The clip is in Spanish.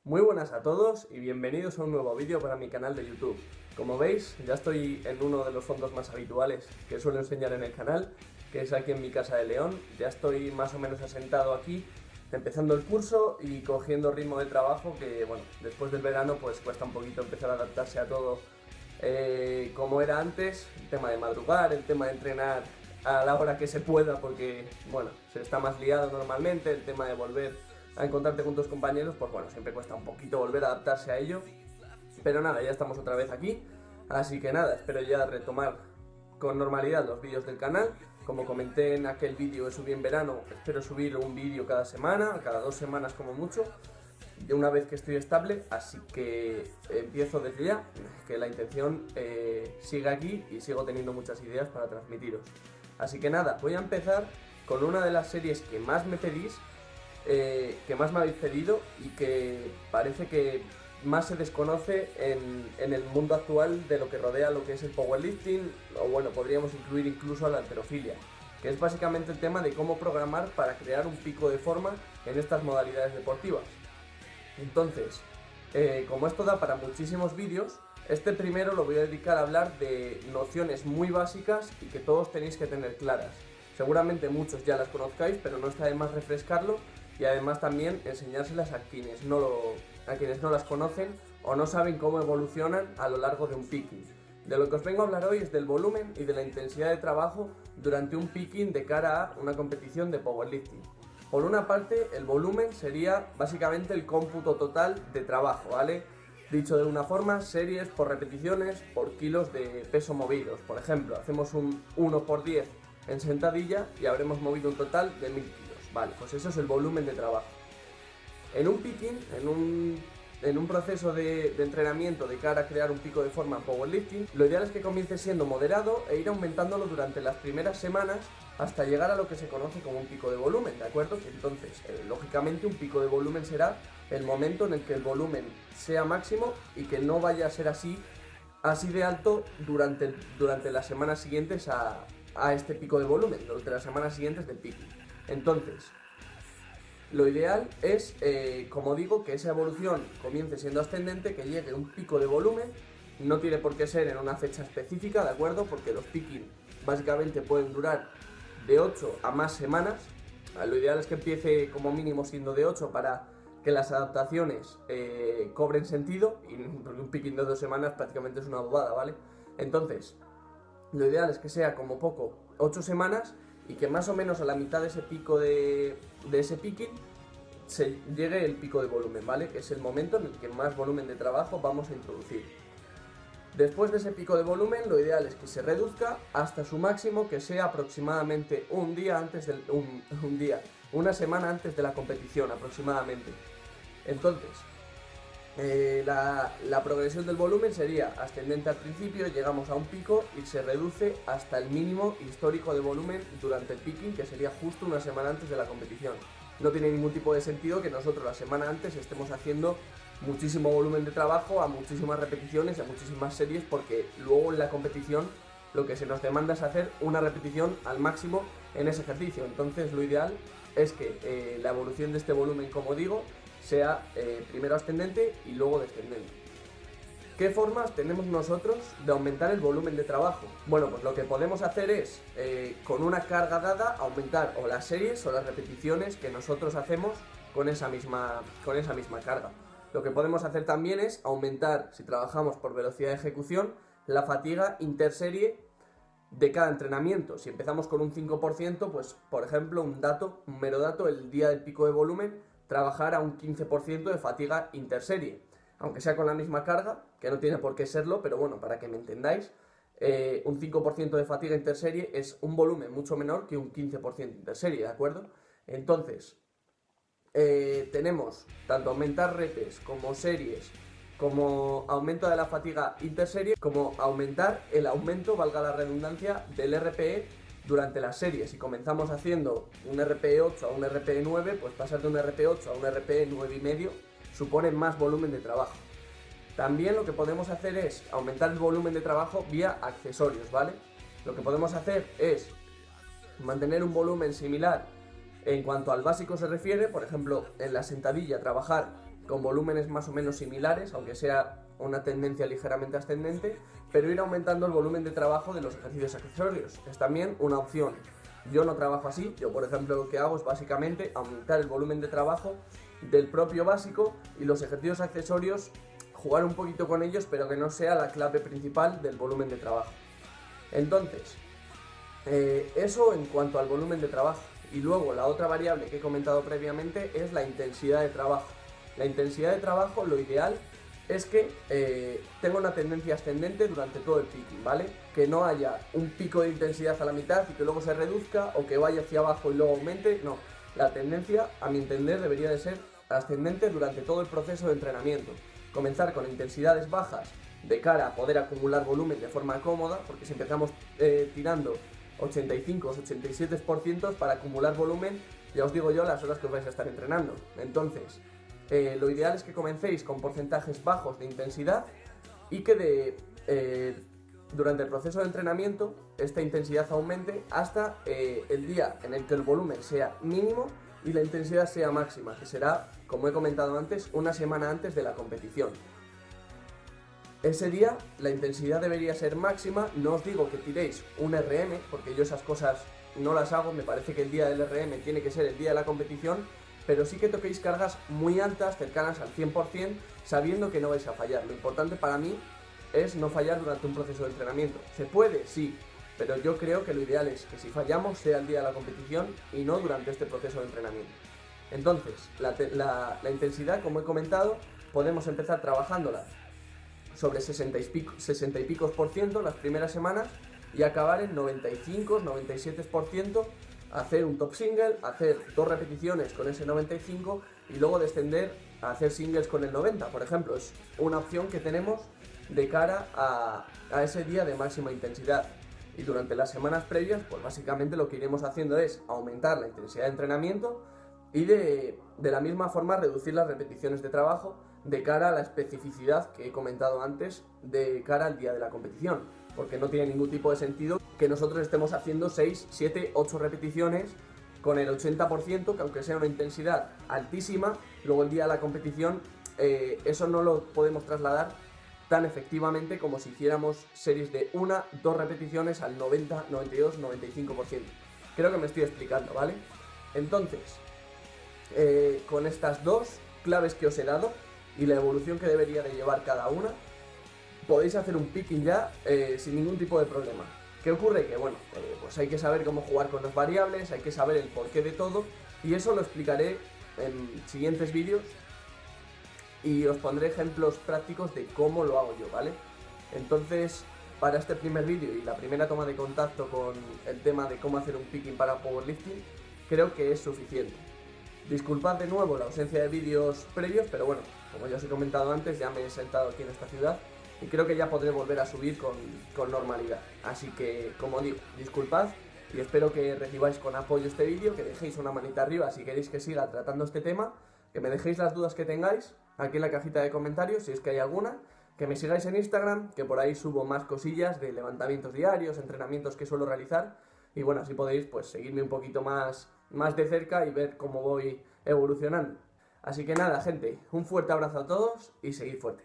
Muy buenas a todos y bienvenidos a un nuevo vídeo para mi canal de YouTube. Como veis, ya estoy en uno de los fondos más habituales que suelo enseñar en el canal, que es aquí en mi casa de León. Ya estoy más o menos asentado aquí, empezando el curso y cogiendo ritmo de trabajo que, bueno, después del verano pues cuesta un poquito empezar a adaptarse a todo como era antes, el tema de madrugar, el tema de entrenar a la hora que se pueda porque, bueno, se está más liado normalmente, el tema de volver a encontrarte con tus compañeros, pues bueno, siempre cuesta un poquito volver a adaptarse a ello, pero nada, ya estamos otra vez aquí, así que nada, espero ya retomar con normalidad los vídeos del canal. Como comenté en aquel vídeo que subí en verano, espero subir un vídeo cada semana, cada 2 semanas como mucho, de una vez que estoy estable, así que empiezo desde ya, que la intención sigue aquí y sigo teniendo muchas ideas para transmitiros. Así que nada, voy a empezar con una de las series que más me pedís, que más me habéis pedido y que parece que más se desconoce en el mundo actual de lo que rodea lo que es el powerlifting, o bueno, podríamos incluir incluso a la halterofilia, que es básicamente el tema de cómo programar para crear un pico de forma en estas modalidades deportivas. Entonces, como esto da para muchísimos vídeos, este primero lo voy a dedicar a hablar de nociones muy básicas y que todos tenéis que tener claras. Seguramente muchos ya las conozcáis, pero no está de más refrescarlo y además también enseñárselas a quienes no las conocen o no saben cómo evolucionan a lo largo de un picking. De lo que os vengo a hablar hoy es del volumen y de la intensidad de trabajo durante un picking de cara a una competición de powerlifting. Por una parte, el volumen sería básicamente el cómputo total de trabajo, ¿vale? Dicho de una forma, series por repeticiones por kilos de peso movidos. Por ejemplo, hacemos un 1×10 en sentadilla y habremos movido un total de 1000 kilos. Vale, pues eso es el volumen de trabajo. En un picking, en un proceso de entrenamiento de cara a crear un pico de forma en powerlifting, lo ideal es que comience siendo moderado e ir aumentándolo durante las primeras semanas hasta llegar a lo que se conoce como un pico de volumen, ¿de acuerdo? Que entonces, lógicamente, un pico de volumen será el momento en el que el volumen sea máximo y que no vaya a ser así de alto durante las semanas siguientes a este pico de volumen, durante las semanas siguientes del picking. Entonces, lo ideal es, como digo, que esa evolución comience siendo ascendente, que llegue a un pico de volumen. No tiene por qué ser en una fecha específica, ¿de acuerdo? Porque los picking básicamente pueden durar de 8 a más semanas. Lo ideal es que empiece como mínimo siendo de 8 para que las adaptaciones cobren sentido, y porque un picking de 2 semanas prácticamente es una bobada, ¿vale? Entonces, lo ideal es que sea como poco 8 semanas y que más o menos a la mitad de ese pico de ese picking se llegue el pico de volumen, ¿vale? Que es el momento en el que más volumen de trabajo vamos a introducir. Después de ese pico de volumen, lo ideal es que se reduzca hasta su máximo, que sea aproximadamente una semana antes de la competición aproximadamente. Entonces, la progresión del volumen sería ascendente al principio, llegamos a un pico y se reduce hasta el mínimo histórico de volumen durante el picking, que sería justo una semana antes de la competición. No tiene ningún tipo de sentido que nosotros la semana antes estemos haciendo muchísimo volumen de trabajo, a muchísimas repeticiones, a muchísimas series, porque luego en la competición lo que se nos demanda es hacer una repetición al máximo en ese ejercicio. Entonces lo ideal es que la evolución de este volumen, como digo, sea primero ascendente y luego descendente. ¿Qué formas tenemos nosotros de aumentar el volumen de trabajo? Bueno, pues lo que podemos hacer es, con una carga dada, aumentar o las series o las repeticiones que nosotros hacemos con esa misma carga. Lo que podemos hacer también es aumentar, si trabajamos por velocidad de ejecución, la fatiga interserie de cada entrenamiento. Si empezamos con un 5%, pues por ejemplo, un mero dato, el día del pico de volumen, trabajar a un 15% de fatiga interserie, aunque sea con la misma carga, que no tiene por qué serlo, pero bueno, para que me entendáis, un 5% de fatiga interserie es un volumen mucho menor que un 15% interserie, ¿de acuerdo? Entonces, tenemos tanto aumentar repes como series, como aumento de la fatiga interserie, como aumentar el aumento, valga la redundancia, del RPE durante las series. Si comenzamos haciendo un RPE 8 a un RPE 9, pues pasar de un RPE 8 a un RPE 9,5 supone más volumen de trabajo. También lo que podemos hacer es aumentar el volumen de trabajo vía accesorios, ¿vale? Lo que podemos hacer es mantener un volumen similar en cuanto al básico se refiere, por ejemplo, en la sentadilla trabajar con volúmenes más o menos similares, aunque sea una tendencia ligeramente ascendente, pero ir aumentando el volumen de trabajo de los ejercicios accesorios. Es también una opción. Yo no trabajo así, yo por ejemplo lo que hago es básicamente aumentar el volumen de trabajo del propio básico y los ejercicios accesorios jugar un poquito con ellos, pero que no sea la clave principal del volumen de trabajo. Entonces, eso en cuanto al volumen de trabajo. Y luego la otra variable que he comentado previamente es la intensidad de trabajo. La intensidad de trabajo, lo ideal es que tenga una tendencia ascendente durante todo el picking, ¿vale? Que no haya un pico de intensidad a la mitad y que luego se reduzca, o que vaya hacia abajo y luego aumente. No, la tendencia, a mi entender, debería de ser ascendente durante todo el proceso de entrenamiento. Comenzar con intensidades bajas de cara a poder acumular volumen de forma cómoda, porque si empezamos tirando 85 o 87% para acumular volumen, ya os digo yo las horas que os vais a estar entrenando. Entonces, lo ideal es que comencéis con porcentajes bajos de intensidad y que durante el proceso de entrenamiento esta intensidad aumente hasta el día en el que el volumen sea mínimo y la intensidad sea máxima, que será, como he comentado antes, una semana antes de la competición. Ese día la intensidad debería ser máxima. No os digo que tiréis un RM, porque yo esas cosas no las hago. Me parece que el día del RM tiene que ser el día de la competición, pero sí que toquéis cargas muy altas, cercanas al 100%, sabiendo que no vais a fallar. Lo importante para mí es no fallar durante un proceso de entrenamiento. ¿Se puede? Sí, pero yo creo que lo ideal es que si fallamos sea el día de la competición y no durante este proceso de entrenamiento. Entonces, la intensidad, como he comentado, podemos empezar trabajándola sobre 60 y picos por ciento las primeras semanas y acabar en 95, 97%, hacer un top single, hacer 2 repeticiones con ese 95 y luego descender a hacer singles con el 90, por ejemplo. Es una opción que tenemos de cara a ese día de máxima intensidad. Y durante las semanas previas, pues básicamente lo que iremos haciendo es aumentar la intensidad de entrenamiento y de la misma forma reducir las repeticiones de trabajo de cara a la especificidad que he comentado antes, de cara al día de la competición, porque no tiene ningún tipo de sentido que nosotros estemos haciendo 6, 7, 8 repeticiones con el 80%, que aunque sea una intensidad altísima, luego el día de la competición eso no lo podemos trasladar tan efectivamente como si hiciéramos series de 1, 2 repeticiones al 90, 92, 95%. Creo que me estoy explicando, ¿vale? Entonces, con estas dos claves que os he dado y la evolución que debería de llevar cada una, podéis hacer un picking ya sin ningún tipo de problema. ¿Qué ocurre? Que bueno, pues hay que saber cómo jugar con las variables, hay que saber el porqué de todo, y eso lo explicaré en siguientes vídeos y os pondré ejemplos prácticos de cómo lo hago yo, ¿vale? Entonces, para este primer vídeo y la primera toma de contacto con el tema de cómo hacer un picking para powerlifting, creo que es suficiente. Disculpad de nuevo la ausencia de vídeos previos, pero bueno, como ya os he comentado antes, ya me he sentado aquí en esta ciudad y creo que ya podré volver a subir con normalidad. Así que, como digo, disculpad y espero que recibáis con apoyo este vídeo, que dejéis una manita arriba si queréis que siga tratando este tema, que me dejéis las dudas que tengáis aquí en la cajita de comentarios, si es que hay alguna, que me sigáis en Instagram, que por ahí subo más cosillas de levantamientos diarios, entrenamientos que suelo realizar, y bueno, así podéis pues seguirme un poquito más de cerca y ver cómo voy evolucionando. Así que nada, gente, un fuerte abrazo a todos y seguid fuertes.